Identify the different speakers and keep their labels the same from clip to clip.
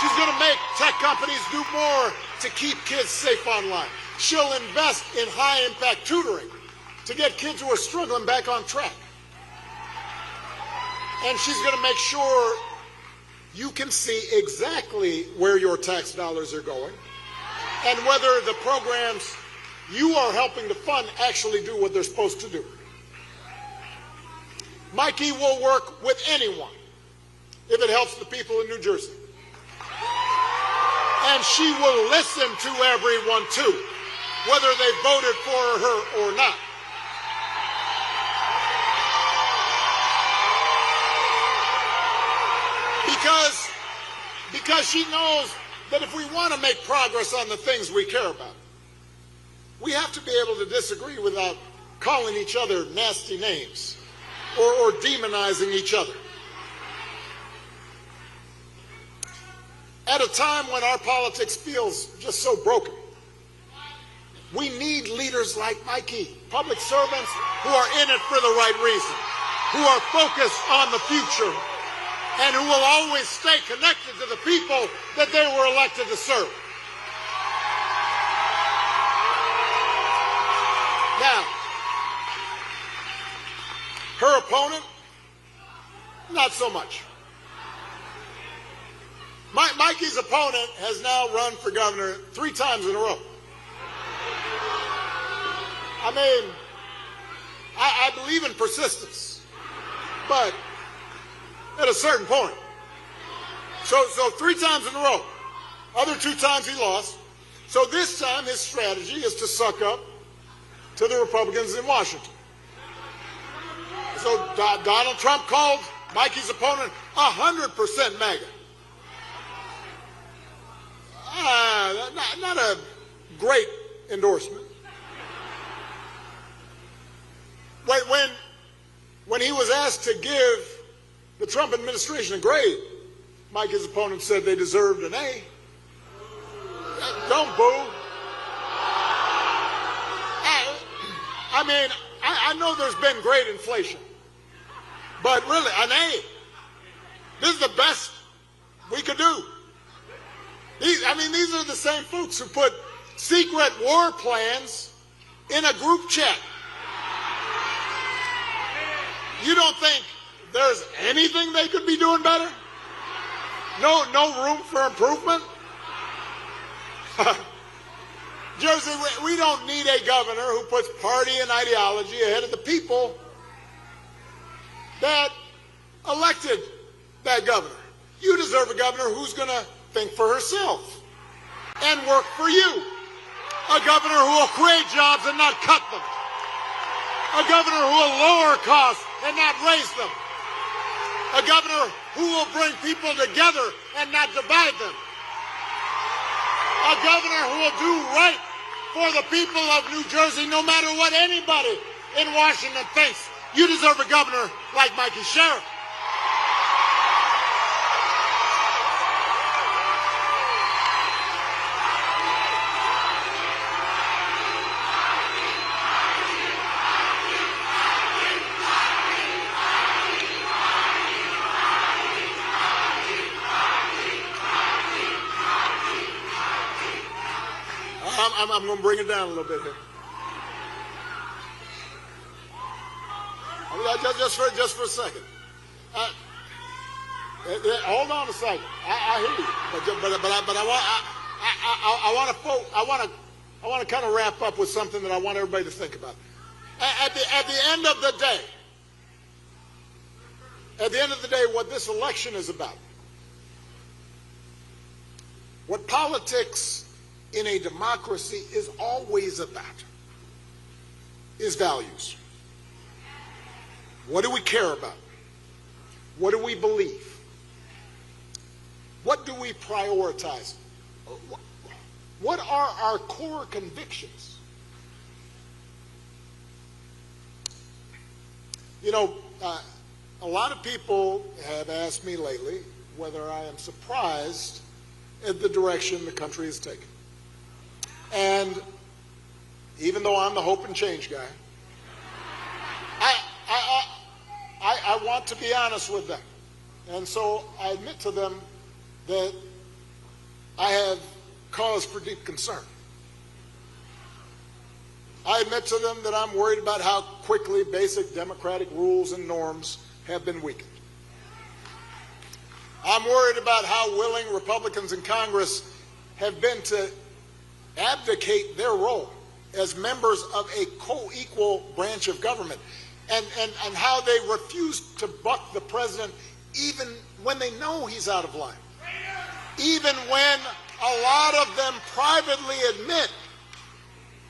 Speaker 1: She's going to make tech companies do more to keep kids safe online. She'll invest in high-impact tutoring to get kids who are struggling back on track. And she's going to make sure you can see exactly where your tax dollars are going and whether the programs you are helping to fund actually do what they're supposed to do. Mikey will work with anyone if it helps the people in New Jersey. And she will listen to everyone too, whether they voted for her or not. Because she knows that if we want to make progress on the things we care about, we have to be able to disagree without calling each other nasty names or demonizing each other. At a time when our politics feels just so broken, we need leaders like Mikey, public servants who are in it for the right reason, who are focused on the future, and who will always stay connected to the people that they were elected to serve. Now, her opponent, not so much. Mikey's opponent has now run for governor 3 times in a row. I mean, I believe in persistence, but at a certain point. So 3 times in a row. Other 2 times he lost. So this time his strategy is to suck up to the Republicans in Washington. So Donald Trump called Mikey's opponent 100% MAGA. Not a great endorsement. When he was asked to give the Trump administration a grade, Mikey's opponent said they deserved an A. Don't boo. I mean, I know there's been great inflation, but really, an A. This is the best we could do. These are the same folks who put secret war plans in a group chat. You don't think there's anything they could be doing better? No room for improvement? Jersey, we don't need a governor who puts party and ideology ahead of the people that elected that governor. You deserve a governor who's going to think for herself and work for you. A governor who will create jobs and not cut them. A governor who will lower costs and not raise them. A governor who will bring people together and not divide them. A governor who will do right for the people of New Jersey, no matter what anybody in Washington thinks. You deserve a governor like Mikie Sherrill. I'm going to bring it down a little bit here. Just for a second. Hold on a second. I hear you, but I want to kind of wrap up with something that I want everybody to think about. At the end of the day, what this election is about, what politics in a democracy is always about, is values. What do we care about? What do we believe? What do we prioritize? What are our core convictions? You know, a lot of people have asked me lately whether I am surprised at the direction the country is taking. And even though I'm the hope and change guy, I want to be honest with them. And so I admit to them that I have cause for deep concern. I admit to them that I'm worried about how quickly basic democratic rules and norms have been weakened. I'm worried about how willing Republicans in Congress have been to abdicate their role as members of a co-equal branch of government, and how they refuse to buck the president even when they know he's out of line, even when a lot of them privately admit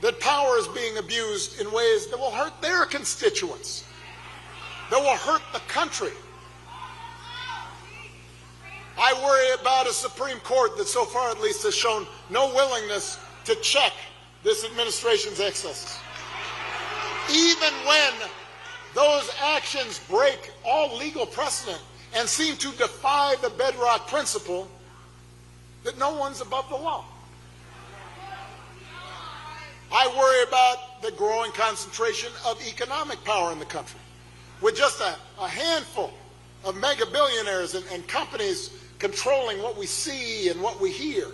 Speaker 1: that power is being abused in ways that will hurt their constituents, that will hurt the country. I worry about a Supreme Court that so far at least has shown no willingness to check this administration's excesses. Even when those actions break all legal precedent and seem to defy the bedrock principle that no one's above the law. I worry about the growing concentration of economic power in the country, with just a handful of mega billionaires and companies controlling what we see and what we hear.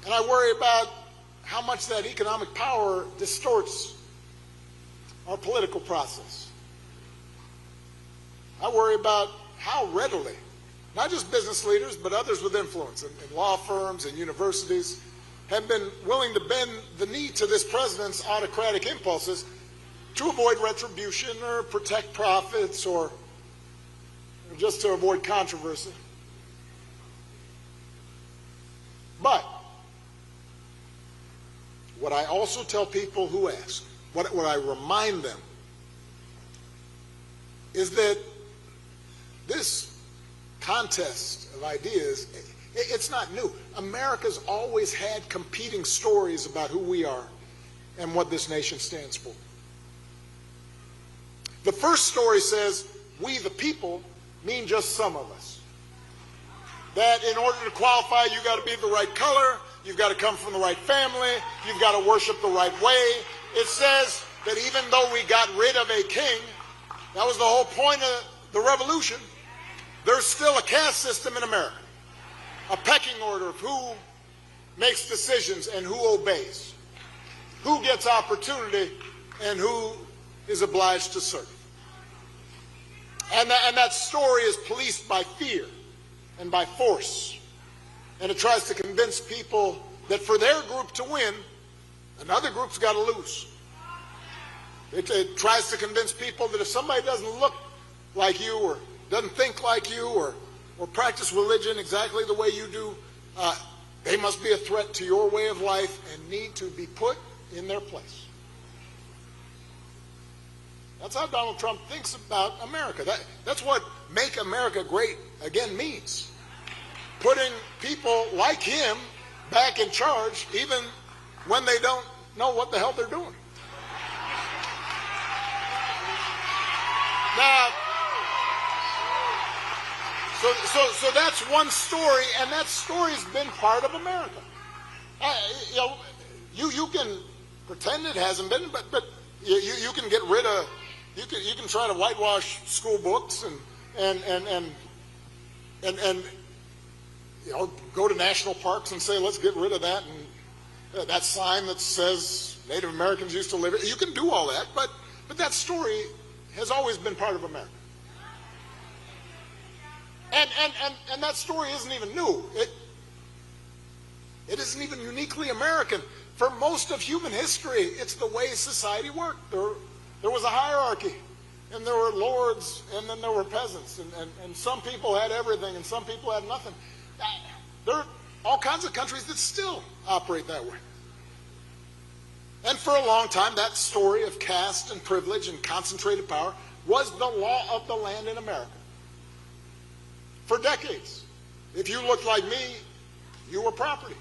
Speaker 1: And I worry about how much that economic power distorts our political process. I worry about how readily, not just business leaders, but others with influence in law firms and universities, have been willing to bend the knee to this president's autocratic impulses to avoid retribution or protect profits or just to avoid controversy. But what I also tell people who ask, what I remind them, is that this contest of ideas, it's not new. America's always had competing stories about who we are and what this nation stands for. The first story says, we the people mean just some of us. That in order to qualify, you got to be the right color, you've got to come from the right family, you've got to worship the right way. It says that even though we got rid of a king, that was the whole point of the revolution, there's still a caste system in America, a pecking order of who makes decisions and who obeys, who gets opportunity and who is obliged to serve. And that story is policed by fear and by force. And it tries to convince people that for their group to win, another group's got to lose. It tries to convince people that if somebody doesn't look like you or doesn't think like you or practice religion exactly the way you do, they must be a threat to your way of life and need to be put in their place. That's how Donald Trump thinks about America. That's what Make America Great Again means. Putting people like him back in charge even when they don't know what the hell they're doing. Now, so that's one story, and that story's been part of America. You can pretend it hasn't been, but you can get rid of, you can try to whitewash school books and go to national parks and say, let's get rid of that, and that sign that says Native Americans used to live here. You can do all that, but that story has always been part of America. And that story isn't even new. It isn't even uniquely American. For most of human history, it's the way society worked. There was a hierarchy, and there were lords, and then there were peasants, and some people had everything, and some people had nothing. There are all kinds of countries that still operate that way. And for a long time, that story of caste and privilege and concentrated power was the law of the land in America. For decades, if you looked like me, you were property.